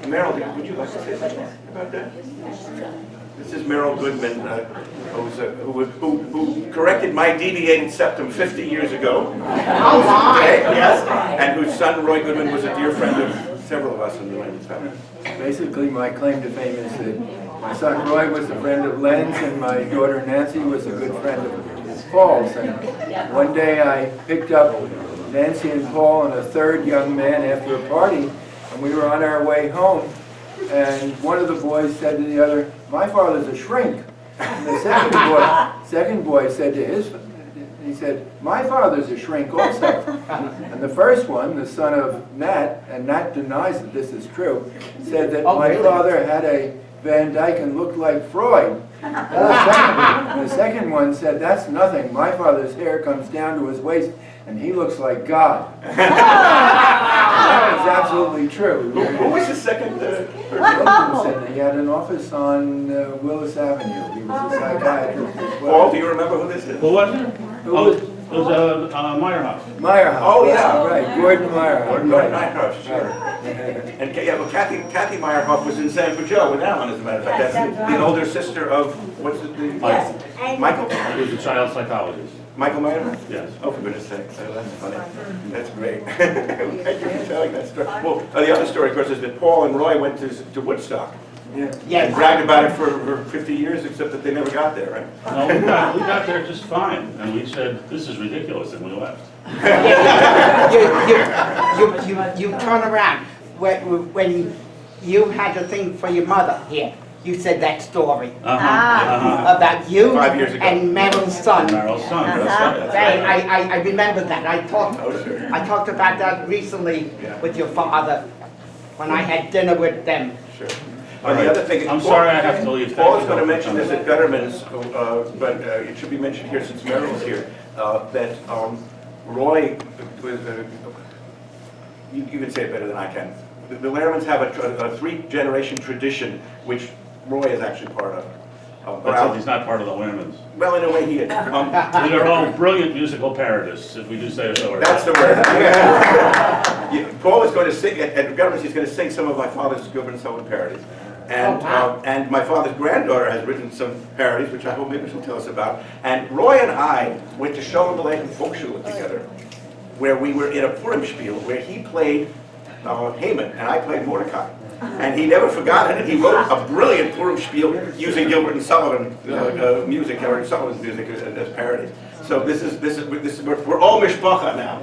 Merrill, would you like to say something about that? This is Merrill Goodman, who corrected my deviated septum 50 years ago. Oh my! Yes, and whose son Roy Goodman was a dear friend of several of us in the Len's family. Basically, my claim to fame is that my son Roy was a friend of Len's, and my daughter Nancy was a good friend of Paul's. And one day I picked up Nancy and Paul and a third young man after a party, and we were on our way home, and one of the boys said to the other, "My father's a shrink." And the second boy said to his, he said, "My father's a shrink also." And the first one, the son of Nat, and Nat denies that this is true, said that my father had a Van Dyke and looked like Freud. And the second one said, "That's nothing. My father's hair comes down to his waist, and he looks like God." That was absolutely true. Who was the second person? Said that he had an office on Willis Avenue. He was a psychiatrist as well. Paul, do you remember who this is? Who was it? Who was It was Meyerhoff. Meyerhoff. Oh, yeah. Right, Gordon Meyerhoff. Gordon Right. Meyerhoff, sure. And yeah, well, Kathy Meyerhoff was in San Francisco with Alan, as a matter of fact. That's the older sister of, what's it? Yes. Michael? He was a child psychologist. Michael Meyerhoff? Yes. Oh, for goodness sake, that's funny. That's great. Thank you for telling that story. Well, the other story, of course, is that Paul and Roy went to Woodstock. Yeah. And bragged about it for 50 years, except that they never got there, right? No, we got there just fine, and we said, "This is ridiculous," and we left. You turn around. When you had the thing for your mother here, you said that story about you 5 years ago. and Merrill's son. Merrill's son. I remember that. I Oh, sure. talked about that recently with your father when I had dinner with them. Sure. And the other thing, I'm sorry I have to leave. Paul is going to mention this at Gutterman's, but it should be mentioned here since Merrill's here, that Roy, you can say it better than I can. The Lehrmans have a three-generation tradition, which Roy is actually part of. Except he's not part of the Lehrmans. Well, in a way he is. They're all brilliant musical parodists, if we do say so. That's the word. Yeah. Paul is going to sing, at Gutterman's he's going to sing some of my father's Goodman Sullivan parodies. And my father's granddaughter has written some parodies, which I hope maybe she'll tell us about. And Roy and I went to Schoenberg Volksschule together, where we were in a Purimspiel, where he played Haman, and I played Mordecai. And he never forgot it, and he wrote a brilliant Purimspiel using Gilbert and Sullivan music, or Sullivan's music as parodies. So this is we're all mishpacha now.